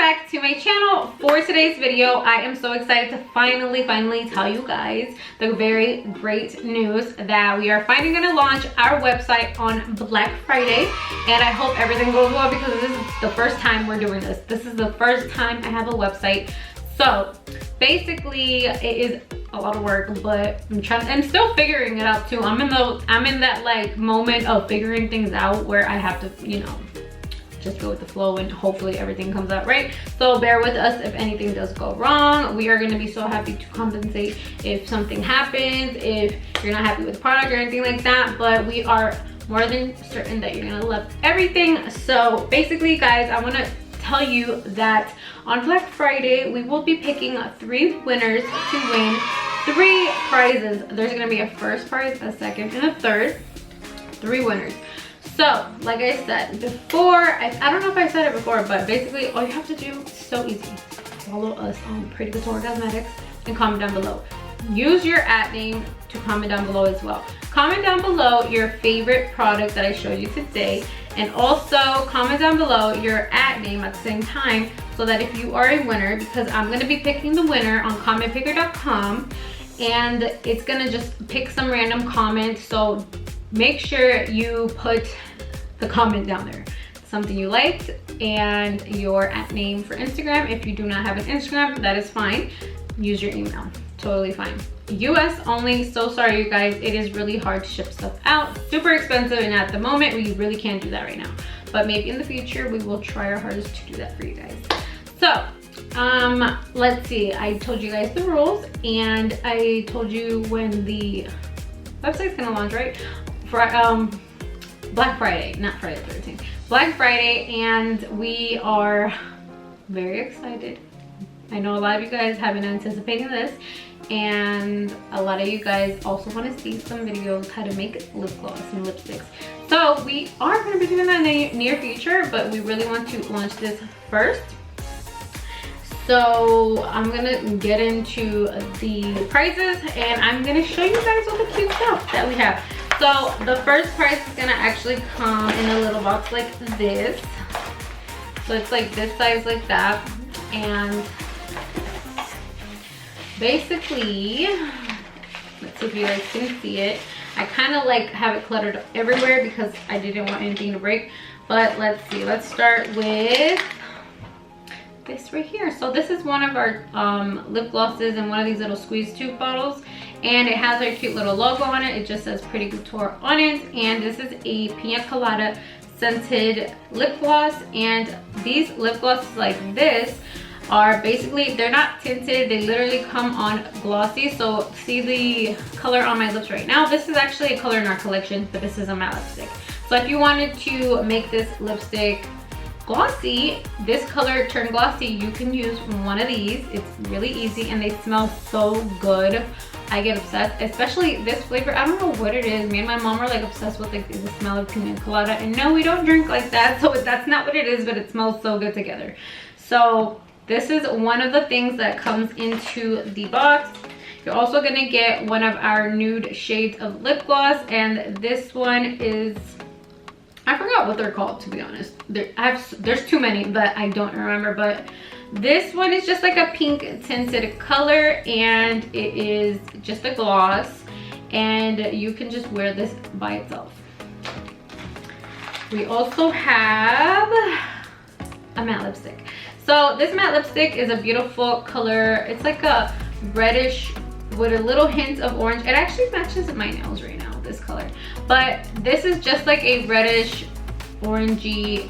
back to my channel. For today's video, I am so excited to finally tell you guys the very great news that we are finally going to launch our website on Black Friday, and I hope everything goes well because this is the first time we're doing this. This is the first time I have a website. So basically it is a lot of work, but I'm still figuring it out too. I'm in that like moment of figuring things out where I have to, you know, just go with the flow and hopefully everything comes out right. So bear with us if anything does go wrong. We are going to be so happy to compensate if something happens, if you're not happy with the product or anything like that, but we are more than certain that you're going to love everything. So basically guys, I want to tell you that on Black Friday we will be picking 3 winners to win 3 prizes. There's going to be a first prize, a second, and a third. 3 winners. So like I said before, I don't know if I said it before, but basically all you have to do is so easy. Follow us on Pretty Couture Cosmetics and comment down below. Use your @name to comment down below as well. Comment down below your favorite product that I showed you today, and also comment down below your @name at the same time, so that if you are a winner, because I'm going to be picking the winner on commentpicker.com, and it's going to just pick some random comment. So make sure you put the comment down there, something you liked, and your @name for Instagram. If you do not have an Instagram, that is fine. Use your email, totally fine. US only. So sorry you guys, it is really hard to ship stuff out, super expensive, and at the moment we really can't do that right now, but maybe in the future we will try our hardest to do that for you guys. So let's see, I told you guys the rules, and I told you when the website's gonna launch, right? For Black Friday, not Friday the 13th, Black Friday, and we are very excited. I know a lot of you guys have been anticipating this, and a lot of you guys also want to see some videos how to make lip gloss and lipsticks. So we are going to be doing that in the near future, but we really want to launch this first. So I'm gonna get into the prizes, and I'm gonna show you guys all the cute stuff that we have. So the first prize is gonna actually come in a little box like this. So it's like this size, like that, and basically, let's see if you guys can see it. I kind of like have it cluttered up everywhere because I didn't want anything to break. But let's see, let's start with this right here. So this is one of our lip glosses in one of these little squeeze tube bottles, and it has our cute little logo on it. It just says Pretty Couture on it, and this is a pina colada scented lip gloss. And these lip glosses like this are basically, they're not tinted, they literally come on glossy. So see the color on my lips right now, this is actually a color in our collection, but this is a matte lipstick. So if you wanted to make this lipstick glossy, this color turn glossy, you can use one of these. It's really easy, and they smell so good. I get obsessed, especially this flavor. I don't know what it is. Me and my mom are like obsessed with like the smell of pina colada, and no, we don't drink like that, so that's not what it is, but it smells so good together. So this is one of the things that comes into the box. You're also gonna get one of our nude shades of lip gloss, and this one is, I forgot what they're called, to be honest. There's too many, but I don't remember. But this one is just like a pink tinted color, and it is just a gloss, and you can just wear this by itself. We also have a matte lipstick. So this matte lipstick is a beautiful color. It's like a reddish with a little hint of orange. It actually matches my nails right now, this color. But this is just like a reddish, orangey,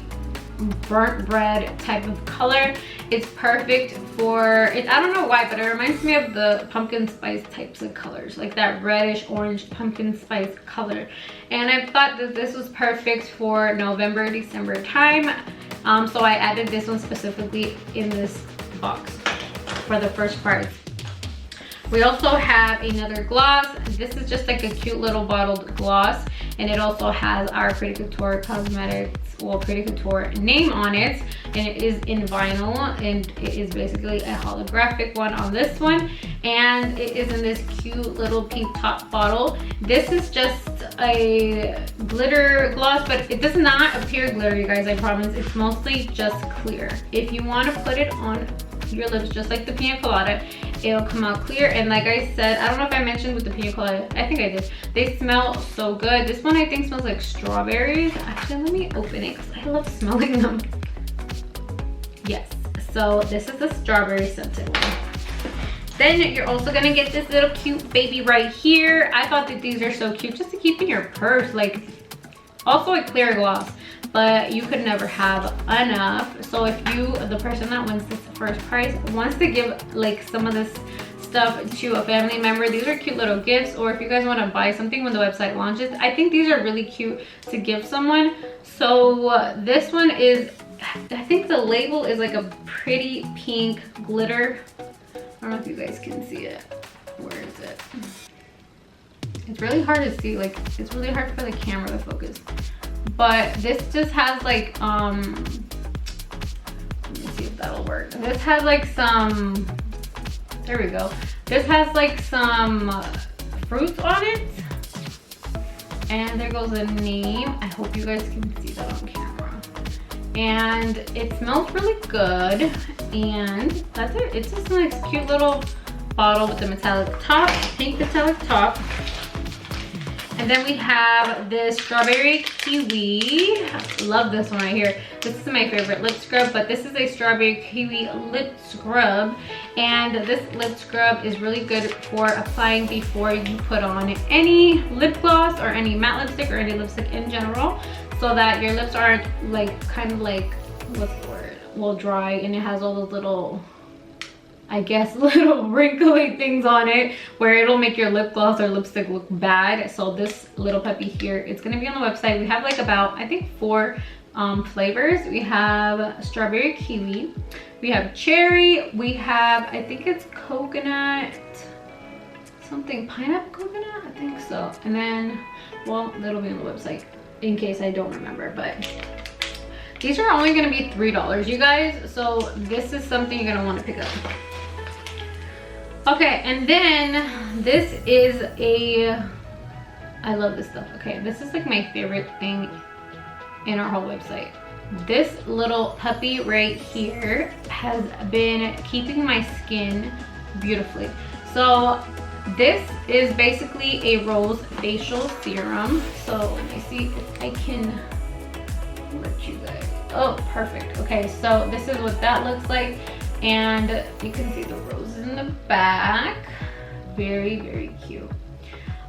burnt bread type of color. It's perfect for it. I don't know why, but it reminds me of the pumpkin spice types of colors, like that reddish orange pumpkin spice color. And I thought that this was perfect for November, December time. So I added this one specifically in this box for the first prize. We also have another gloss. This is just like a cute little bottled gloss, and it also has our Pretty Couture Cosmetics, well, Pretty Couture name on it, and it is in vinyl, and it is basically a holographic one on this one, and it is in this cute little pink top bottle. This is just a glitter gloss, but it does not appear glitter, you guys, I promise. It's mostly just clear. If you want to put it on your lips just like the pina colada, it'll come out clear. And like I said, I don't know if I mentioned with the pina colada, I think I did, they smell so good. This one I think smells like strawberries. Actually, let me open it because I love smelling them. Yes, so this is the strawberry scented one. Then you're also gonna get this little cute baby right here. I thought that these are so cute just to keep in your purse. Like, also a clear gloss, but you could never have enough. So if you, the person that wins this first prize, wants to give like some of this stuff to a family member, these are cute little gifts. Or if you guys want to buy something when the website launches, I think these are really cute to give someone. So this one is, I think the label is like a pretty pink glitter. I don't know if you guys can see it. Where is it? It's really hard to see, like it's really hard for the camera to focus. But this just has like let me see if that'll work. This has like some, there we go. This has like some fruits on it. And there goes the name. I hope you guys can see that on camera. And it smells really good. And that's it. It's just a nice cute little bottle with the metallic top, pink metallic top. And then we have this strawberry kiwi. Love this one right here. This is my favorite lip scrub, but this is a strawberry kiwi lip scrub. And this lip scrub is really good for applying before you put on any lip gloss or any matte lipstick or any lipstick in general, so that your lips aren't like kind of like, what's the word? Well, dry, and it has all those little, I guess, little wrinkly things on it where it'll make your lip gloss or lipstick look bad. So this little puppy here, it's gonna be on the website. We have like about, I think, 4 flavors. We have strawberry kiwi, we have cherry, we have, I think it's coconut, something, pineapple coconut, I think so. And then, well, that'll be on the website in case I don't remember, but these are only gonna be $3, you guys. So this is something you're gonna wanna pick up. Okay, and then this is a, I love this stuff. Okay, this is like my favorite thing in our whole website. This little puppy right here has been keeping my skin beautifully. So this is basically a rose facial serum. So let me see if I can let you guys, oh, perfect. Okay, so this is what that looks like. And you can see the roses in the back. Very, very cute.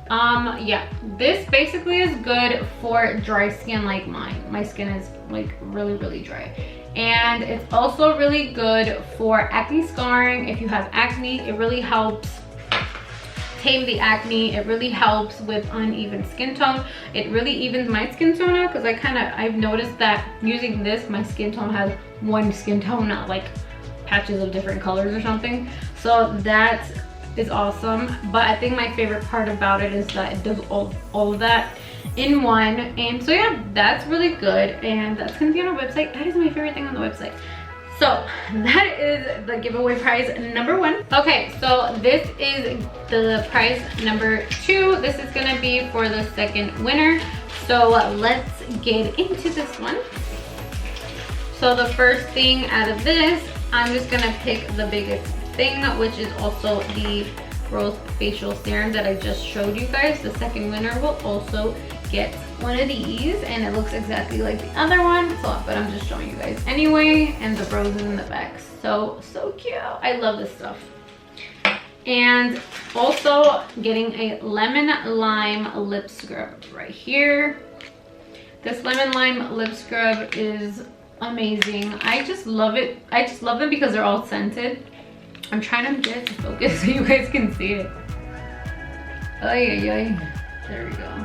Yeah, this basically is good for dry skin like mine. My skin is like really, really dry. And it's also really good for acne scarring. If you have acne, it really helps tame the acne. It really helps with uneven skin tone. It really evens my skin tone out, because I've noticed that using this, my skin tone has one skin tone, not like patches of different colors or something. So that is awesome. But I think my favorite part about it is that it does all of that in one. And so yeah, that's really good, and that's gonna be on our website. That is my favorite thing on the website. So that is the giveaway prize number 1. Okay, so this is the prize number 2. This is gonna be for the second winner. So let's get into this one. So the first thing out of this, I'm just gonna pick the biggest thing, which is also the Rose Facial Serum that I just showed you guys. The second winner will also get one of these, and it looks exactly like the other one, so but I'm just showing you guys anyway. And the roses in the back, so cute. I love this stuff. And also getting a lemon lime lip scrub right here. This lemon lime lip scrub is amazing. I just love it. I just love them because they're all scented. I'm trying to get it to focus so you guys can see it. Ay, ay, ay. There we go.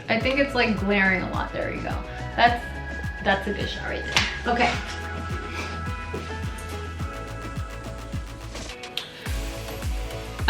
I think it's like glaring a lot. There we go. That's a good shot right there. Okay.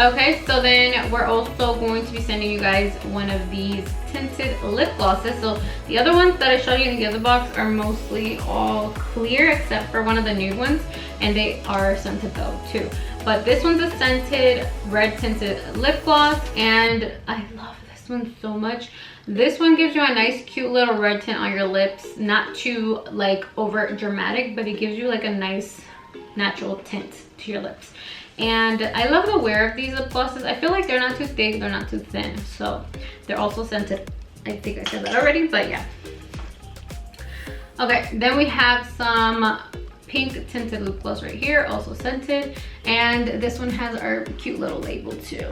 Okay, so then we're also going to be sending you guys one of these tinted lip glosses. So the other ones that I showed you in the other box are mostly all clear except for one of the nude ones, and they are scented though too. But this one's a scented red tinted lip gloss, and I love this one so much. This one gives you a nice cute little red tint on your lips, not too like over dramatic, but it gives you like a nice natural tint to your lips. And I love the wear of these lip glosses. I feel like they're not too thick, they're not too thin, so they're also scented. I think I said that already, but yeah. Okay, then we have some pink tinted lip gloss right here, also scented, and this one has our cute little label too.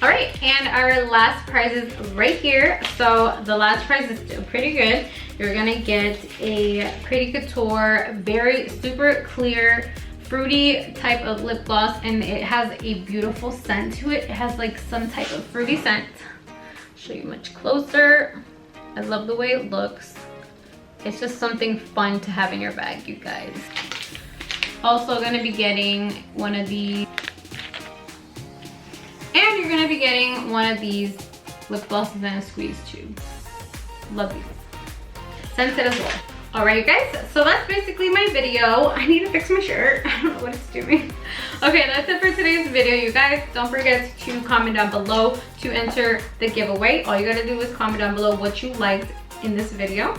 All right, and our last prize is right here. So the last prize is still pretty good. You're gonna get a Pretty Couture, very super clear, fruity type of lip gloss, and it has a beautiful scent to it. It has like some type of fruity scent. Show you much closer. I love the way it looks. It's just something fun to have in your bag, you guys. Also gonna be getting one of these. And you're gonna be getting one of these lip glosses in a squeeze tube. Love these. Scented as well. All right, guys, so that's basically my video. I need to fix my shirt. I don't know what it's doing. Okay, that's it for today's video, you guys. Don't forget to comment down below to enter the giveaway. All you gotta do is comment down below what you liked in this video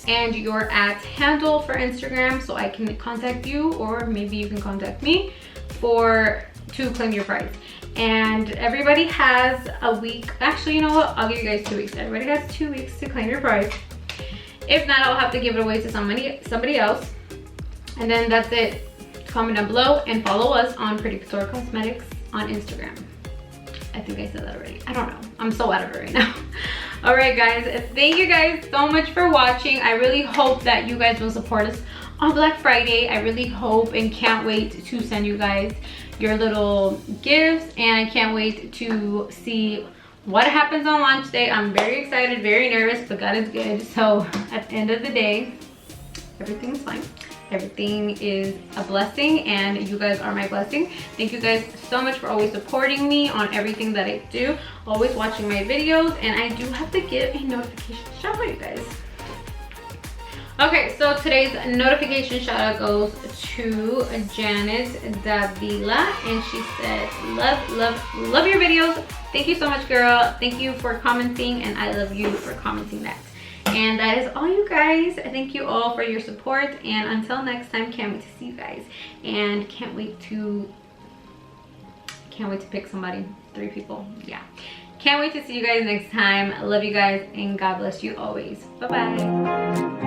and your @handle for Instagram, so I can contact you, or maybe you can contact me to claim your prize. And everybody has a week. Actually, you know what? I'll give you guys 2 weeks. Everybody has 2 weeks to claim your prize. If not, I'll have to give it away to somebody else. And then that's it. Comment down below and follow us on Pretty Couture Cosmetics on Instagram. I think I said that already. I don't know. I'm so out of it right now. All right, guys. Thank you guys so much for watching. I really hope that you guys will support us on Black Friday. I really hope and can't wait to send you guys your little gifts, and I can't wait to see what happens on launch day. I'm very excited, very nervous, but God is good. So at the end of the day, everything's fine. Everything is a blessing, and you guys are my blessing. Thank you guys so much for always supporting me on everything that I do, always watching my videos, and I do have to give a notification shout out, you guys. Okay, so today's notification shout out goes to Janice Davila, and she said, love your videos. Thank you so much, girl. Thank you for commenting, and I love you for commenting that. And that is all, you guys. Thank you all for your support, and until next time, can't wait to see you guys, and can't wait to pick somebody. 3 people, yeah. Can't wait to see you guys next time. I love you guys, and God bless you always. Bye bye.